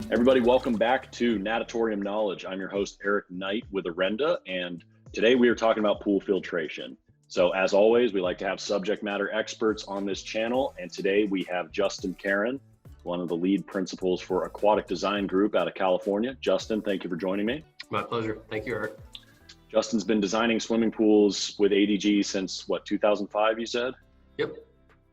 Everybody, welcome back to Natatorium Knowledge. I'm your host, Eric Knight with Arenda, and today we are talking about pool filtration. So as always, we like to have subject matter experts on this channel, and today we have Justin Caron, one of the lead principals for Aquatic Design Group out of California. Justin, thank you for joining me. My pleasure. Thank you, Eric. Justin's been designing swimming pools with ADG since, what, 2005, you said? Yep.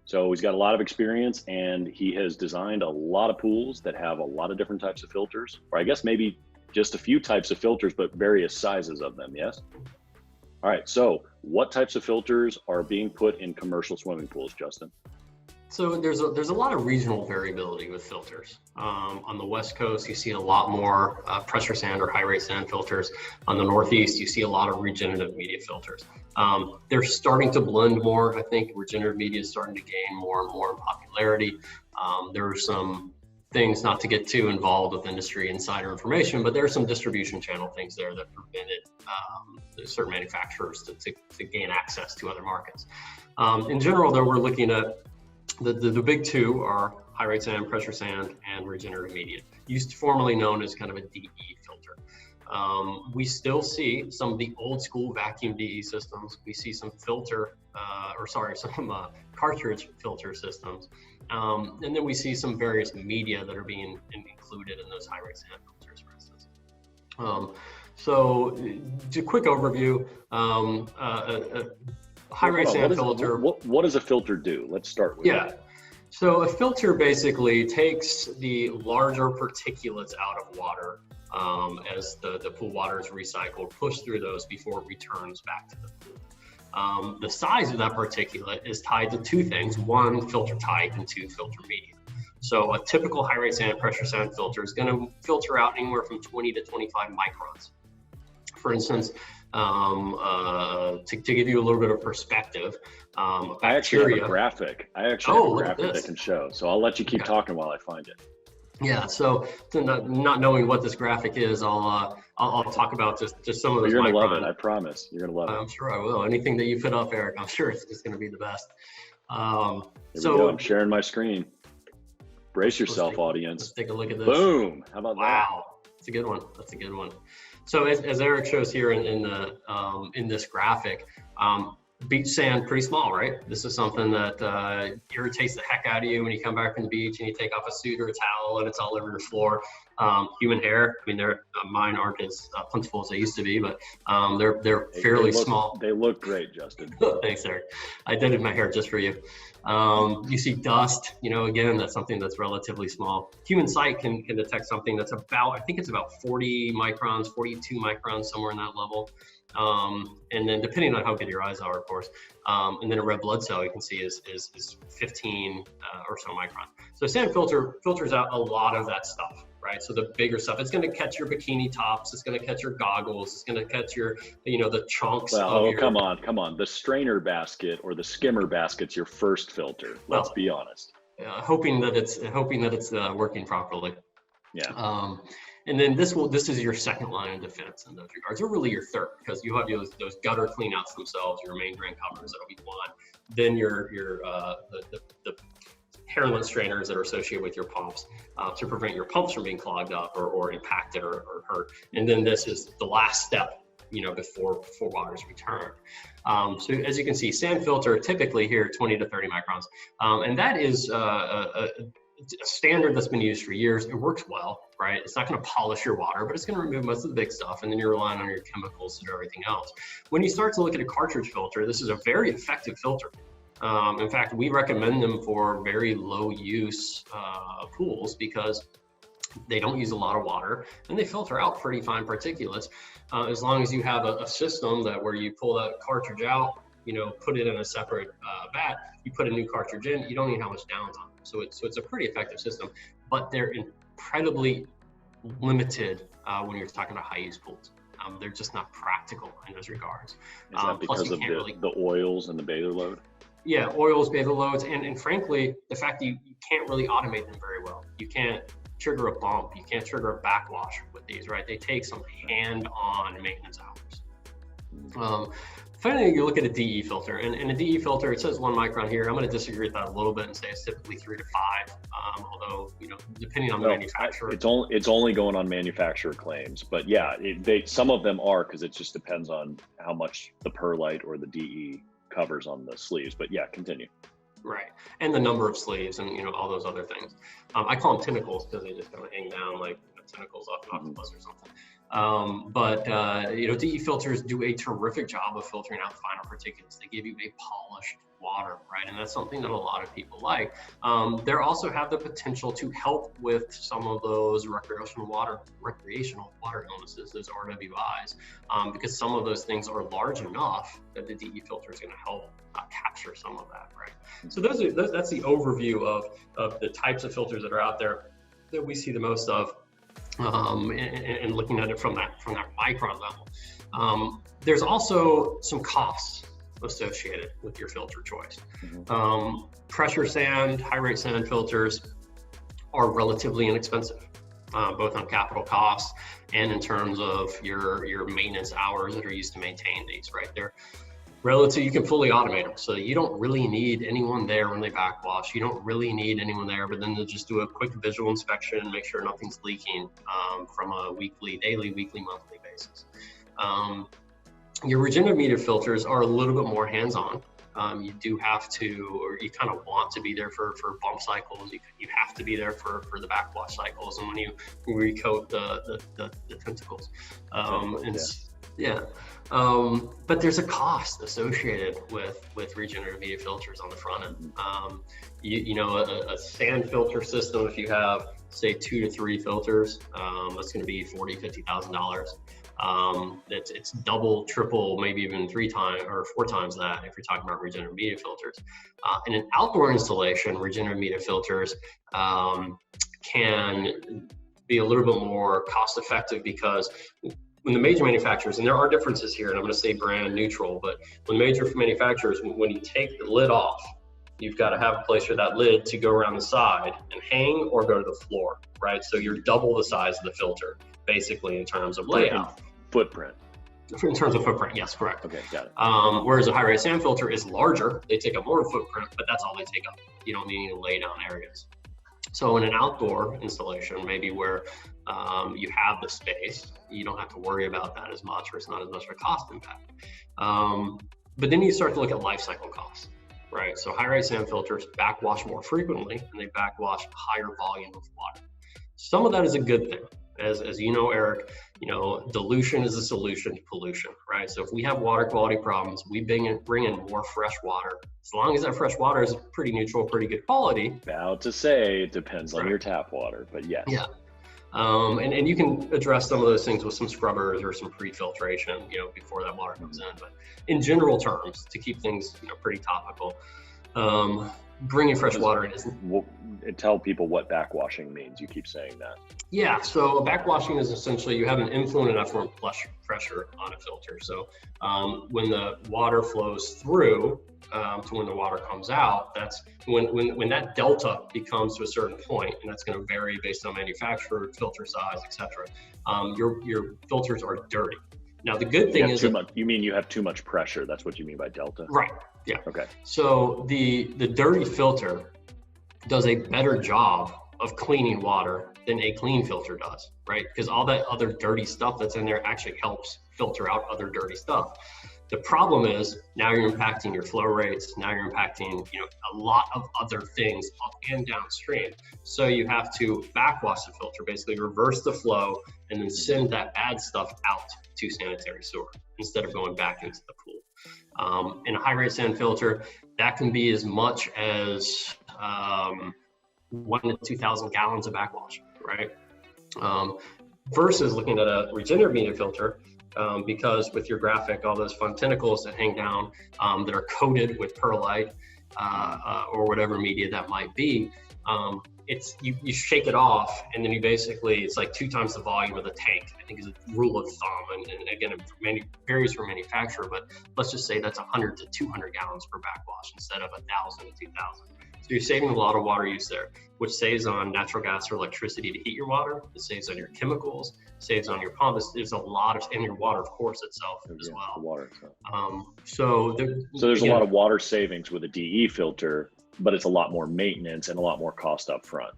So he's got a lot of experience, and he has designed a lot of pools that have a lot of different types of filters, or I guess maybe just a few types of filters, but various sizes of them, yes? All right, so what types of filters are being put in commercial swimming pools, Justin? So there's a lot of regional variability with filters. On the West Coast, you see a lot more pressure sand or high rate sand filters. On the Northeast, you see a lot of regenerative media filters. They're starting to blend more. I think regenerative media is starting to gain more and more in popularity. There are some things, not to get too involved with industry insider information, but there are some distribution channel things there that prevented certain manufacturers to gain access to other markets. In general, though, we're looking at the big two are high rate sand, pressure sand, and regenerative media, formerly known as kind of a DE filter. We still see some of the old school vacuum DE systems. We see some cartridge filter systems. And then we see some various media that are being included in those high rate sand filters, for instance. So a quick overview, high rate sand filter. What does a filter do? Let's start with that. So a filter basically takes the larger particulates out of water as the pool water is recycled, pushed through those before it returns back to the pool. The size of that particulate is tied to two things: one, filter type, and two, filter medium. So a typical high rate sand, pressure sand filter is going to filter out anywhere from 20 to 25 microns. For instance, to give you a little bit of perspective, I actually have a graphic. That can show. So I'll let you keep talking while I find it. Yeah. So not knowing what this graphic is, I'll talk about just some of those. You're gonna love it. I promise. You're gonna love it. I'm sure I will. Anything that you put up, Eric, I'm sure it's just gonna be the best. I'm sharing my screen. Brace yourself, audience. Let's take a look at this. Boom. How about that? Wow. That's a good one. So as Eric shows here in this graphic, beach sand, pretty small, right? This is something that irritates the heck out of you when you come back from the beach and you take off a suit or a towel and it's all over your floor. Human hair, I mean, mine aren't as plentiful as they used to be, but they're fairly small. They look great, Justin. Thanks, Eric. I did my hair just for you. You see dust, again, that's something that's relatively small. Human sight can detect something that's I think it's about 40 microns, 42 microns, somewhere in that level. And then depending on how good your eyes are, of course, and then a red blood cell you can see is 15 or so microns. So sand filters out a lot of that stuff, right? So the bigger stuff, it's going to catch your bikini tops, it's going to catch your goggles, it's going to catch your, the chunks. Come on. The strainer basket or the skimmer basket's your first filter. Let's be honest. Hoping that it's working properly. Yeah. And then this is your second line of defense in those regards, or really your third, because you have those gutter cleanouts themselves, your main drain covers, that'll be one. Then the hairline strainers that are associated with your pumps to prevent your pumps from being clogged up or impacted or hurt. And then this is the last step, before water is returned. So as you can see, sand filter typically here 20 to 30 microns, and that is a standard that's been used for years. It works well, right? It's not going to polish your water, but it's going to remove most of the big stuff, and then you're relying on your chemicals to do everything else. When you start to look at a cartridge filter, this is a very effective filter. In fact, we recommend them for very low use pools because they don't use a lot of water and they filter out pretty fine particulates. As long as you have a system where you pull that cartridge out, put it in a separate vat, you put a new cartridge in, you don't need how much downtime. So it's a pretty effective system, but they're incredibly limited when you're talking about high use pools. They're just not practical in those regards. Is that because of the oils and the bather load? Yeah, oils, bather loads, and frankly, the fact that you can't really automate them very well. You can't trigger a bump, you can't trigger a backwash with these, right? They take some hand-on maintenance hours. Finally, you look at a DE filter, and a DE filter, it says 1 micron here. I'm going to disagree with that a little bit and say it's typically 3 to 5. Although, depending on the manufacturer, it's only going on manufacturer claims, but yeah, some of them are, because it just depends on how much the perlite or the DE covers on the sleeves. But yeah, continue. Right, and the number of sleeves and all those other things. I call them tentacles because they just kind of hang down like tentacles off an octopus or something. DE filters do a terrific job of filtering out finer particulates. They give you a polished water, right? And that's something that a lot of people like. They also have the potential to help with some of those recreational water illnesses, those RWIs, because some of those things are large enough that the DE filter is going to help capture some of that, right? So that's the overview of the types of filters that are out there that we see the most of. And looking at it from that micron level. There's also some costs associated with your filter choice. Pressure sand, high rate sand filters are relatively inexpensive, both on capital costs and in terms of your maintenance hours that are used to maintain these, right? They're relative, you can fully automate them. So you don't really need anyone there when they backwash. You don't really need anyone there, but then they'll just do a quick visual inspection and make sure nothing's leaking from a daily, weekly, monthly basis. Your regenerative media filters are a little bit more hands-on. You do have to, or you kind of want to be there for bump cycles. You have to be there for the backwash cycles and when you recoat the tentacles. But there's a cost associated with regenerative media filters on the front end. A sand filter system, if you have say 2 to 3 filters, that's going to be $40,000-$50,000. It's double, triple, maybe even 3 times or 4 times that if you're talking about regenerative media filters. In an outdoor installation, regenerative media filters can be a little bit more cost effective because when the major manufacturers, and there are differences here, and I'm going to say brand neutral, but when major manufacturers, when you take the lid off, you've got to have a place for that lid to go around the side and hang or go to the floor, right? So you're double the size of the filter, basically, in terms of layout. Footprint. In terms of footprint, yes, correct. Okay, got it. Whereas a high rate sand filter is larger. They take up more footprint, but that's all they take up. You don't need any lay down areas. So in an outdoor installation, maybe where you have the space, you don't have to worry about that as much, or it's not as much of a cost impact. But then you start to look at life cycle costs, right? So high rate sand filters backwash more frequently and they backwash a higher volume of water. Some of that is a good thing. As you know, Eric, dilution is a solution to pollution, right? So if we have water quality problems, we bring in more fresh water. As long as that fresh water is pretty neutral, pretty good quality. About to say, it depends on your tap water, but yes. Yeah. And you can address some of those things with some scrubbers or some pre-filtration, before that water comes in. But in general terms, to keep things, pretty topical, bringing fresh water in is. Tell people what backwashing means. You keep saying that. Yeah, so backwashing is essentially you have an influent and effluent pressure on a filter. So when the water flows through to when the water comes out, that's when that delta becomes to a certain point, and that's going to vary based on manufacturer, filter size, etc. Your filters are dirty. Now the good thing is you mean you have too much pressure. That's what you mean by delta. Right. Yeah. Okay. So the dirty filter does a better job of cleaning water than a clean filter does, right? Because all that other dirty stuff that's in there actually helps filter out other dirty stuff. The problem is now you're impacting your flow rates. Now you're impacting, a lot of other things up and downstream. So you have to backwash the filter, basically reverse the flow, and then send that bad stuff out to sanitary sewer instead of going back into the pool. In a high rate sand filter, that can be as much as 1,000 to 2,000 gallons of backwash, right? Versus looking at a regenerative media filter, because with your graphic, all those fun tentacles that hang down that are coated with perlite or whatever media that might be, you shake it off, and then it's like 2 times the volume of the tank, I think is a rule of thumb. And again, it varies from manufacturer, but let's just say that's 100 to 200 gallons per backwash instead of 1,000 to 2,000. So you're saving a lot of water use there, which saves on natural gas or electricity to heat your water. It saves on your chemicals, saves on your pump. There's a lot of, and your water, of course, itself as well. The water itself. So there's a lot of water savings with a DE filter, but it's a lot more maintenance and a lot more cost up front.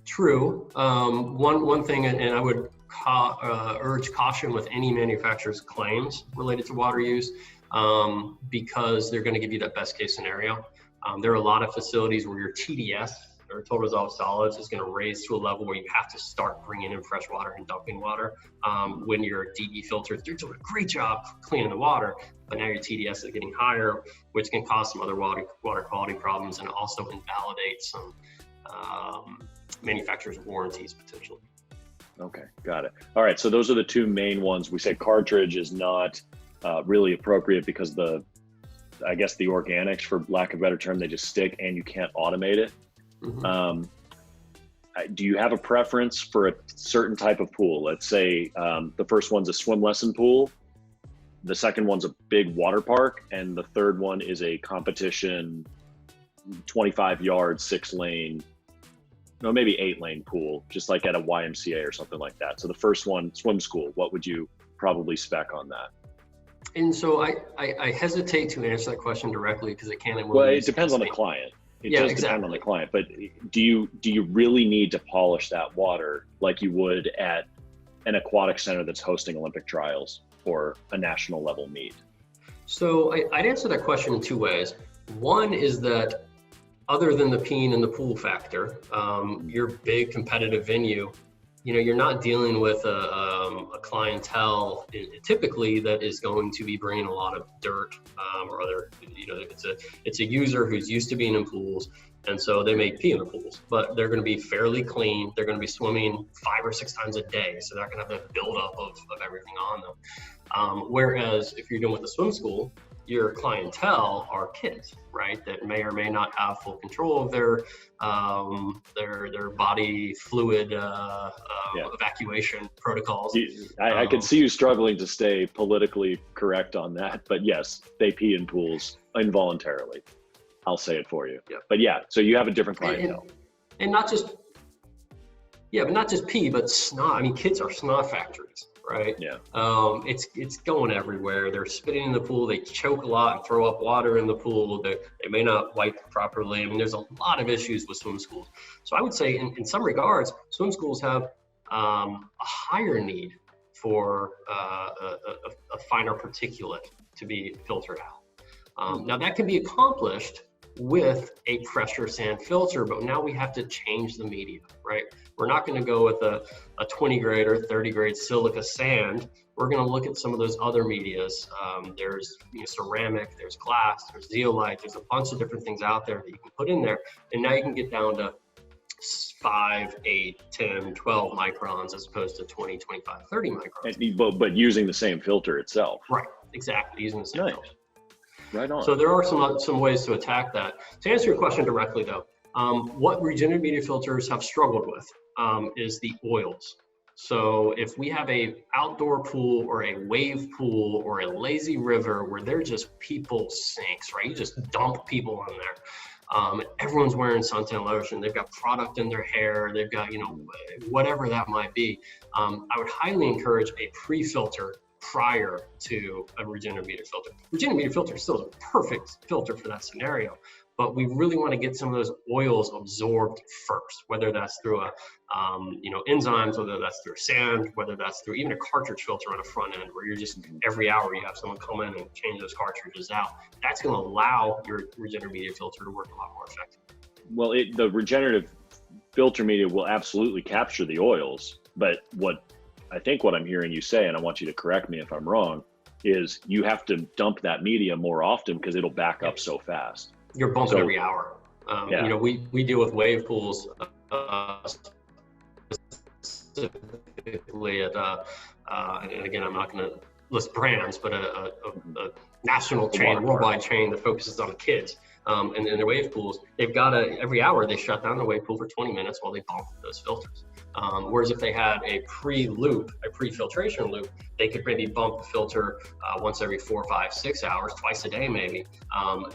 True. One thing, and I would urge caution with any manufacturer's claims related to water use, because they're going to give you that best case scenario. There are a lot of facilities where your TDS, or total dissolved solids, is going to raise to a level where you have to start bringing in fresh water and dumping water. When your DE filters, they're doing a great job cleaning the water, but now your TDS is getting higher, which can cause some other water quality problems and also invalidate some manufacturer's warranties potentially. Okay, got it. All right, so those are the two main ones. We said cartridge is not really appropriate because I guess the organics, for lack of a better term, they just stick and you can't automate it. Mm-hmm. Do you have a preference for a certain type of pool? Let's say the first one's a swim lesson pool, the second one's a big water park, and the third one is a competition 25-yard, 6-lane, no, maybe 8-lane pool, just like at a YMCA or something like that. So the first one, swim school, what would you probably spec on that? And so I hesitate to answer that question directly because it can and will. Well, it depends on the client. It does depend on the client. But do you really need to polish that water like you would at an aquatic center that's hosting Olympic trials or a national level meet? So I'd answer that question in two ways. One is that other than the peeing in the pool factor, your big competitive venue, you're not dealing with a clientele typically that is going to be bringing a lot of dirt or other, it's a user who's used to being in pools, and so they may pee in the pools, but they're going to be fairly clean. They're going to be swimming 5 or 6 times a day, so they're not going to have that buildup of everything on them. Whereas if you're doing with a swim school, your clientele are kids, right? That may or may not have full control of their body fluid evacuation protocols. I can see you struggling to stay politically correct on that, but yes, they pee in pools involuntarily. I'll say it for you. Yeah. But yeah, so you have a different clientele. And not just, but not just pee, but snot. I mean, kids are snot factories. Right? Yeah. It's going everywhere. They're spitting in the pool. They choke a lot and throw up water in the pool. They may not wipe properly. I mean, there's a lot of issues with swim schools. So I would say in some regards, swim schools have a higher need for a finer particulate to be filtered out. Now that can be accomplished with a pressure sand filter, but now we have to change the media, right? We're not going to go with a 20 grade or 30 grade silica sand. We're going to look at some of those other medias. There's ceramic, there's glass, there's zeolite, there's a bunch of different things out there that you can put in there. And now you can get down to 5, 8, 10, 12 microns as opposed to 20, 25, 30 microns. But using the same filter itself. Right, exactly, using the same filter. Right on. So there are some ways to attack that. To answer your question directly though, what regenerative media filters have struggled with is the oils. So if we have a outdoor pool or a wave pool or a lazy river where they're just people sinks, right? You just dump people in there. Everyone's wearing suntan lotion. They've got product in their hair. They've got, whatever that might be. I would highly encourage a pre-filter prior to a regenerative media filter. Regenerative media filter still is a perfect filter for that scenario, but we really want to get some of those oils absorbed first, whether that's through enzymes, whether that's through sand, whether that's through even a cartridge filter on the front end, where you're just every hour you have someone come in and change those cartridges out. That's going to allow your regenerative media filter to work a lot more effectively. Well, the regenerative filter media will absolutely capture the oils, but what I'm hearing you say, and I want you to correct me if I'm wrong, is you have to dump that media more often because it'll back up so fast. You're bumping every hour. We deal with wave pools specifically at, and again, I'm not going to list brands, but a national chain, worldwide chain that focuses on kids. And in their wave pools, they've got every hour they shut down the wave pool for 20 minutes while they bump those filters. Whereas if they had a pre-filtration loop, they could maybe bump the filter once every 4, 5, 6 hours, twice a day maybe,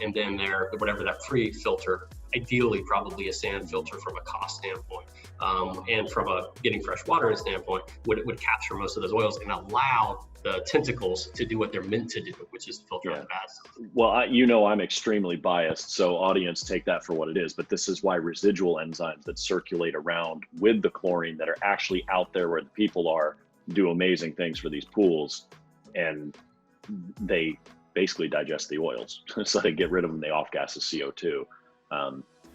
and then whatever that pre-filter ideally probably a sand filter from a cost standpoint, and from a getting fresh water standpoint, would capture most of those oils and allow the tentacles to do what they're meant to do, which is filter out the bad stuff. Well, I'm extremely biased, so audience, take that for what it is, but this is why residual enzymes that circulate around with the chlorine that are actually out there where the people are do amazing things for these pools, and they basically digest the oils. So they get rid of them, they off-gas the CO2.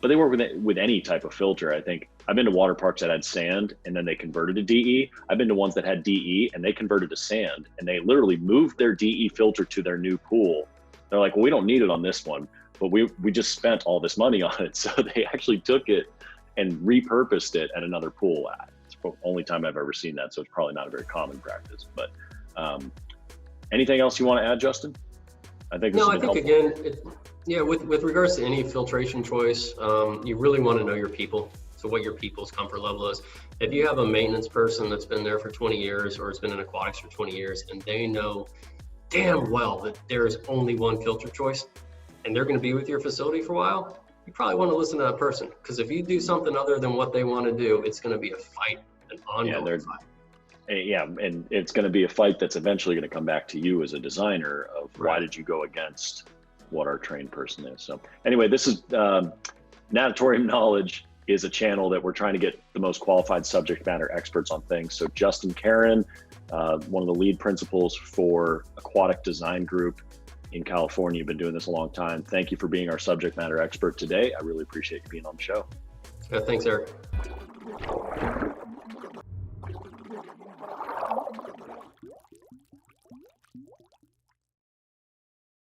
But they work with any type of filter. I think I've been to water parks that had sand and then they converted to DE. I've been to ones that had DE and they converted to sand, and they literally moved their DE filter to their new pool. They're like, well, we don't need it on this one, but we just spent all this money on it. So they actually took it and repurposed it at another pool. It's the only time I've ever seen that. So it's probably not a very common practice, but anything else you want to add, Justin? I think this no, I think helpful. again, yeah, with regards to any filtration choice, you really want to know your people. So what your people's comfort level is. If you have a maintenance person that's been there for 20 years or has been in aquatics for 20 years and they know damn well that there is only one filter choice and they're going to be with your facility for a while, you probably want to listen to that person, because if you do something other than what they want to do, it's going to be a fight, an ongoing fight. Yeah, and it's going to be a fight that's eventually going to come back to you as a designer of why did you go against what our trained person is. So anyway, this is Natatorium Knowledge is a channel that we're trying to get the most qualified subject matter experts on things. So Justin Caron, one of the lead principals for Aquatic Design Group in California, you've been doing this a long time. Thank you for being our subject matter expert today. I really appreciate you being on the show. Thanks, Eric.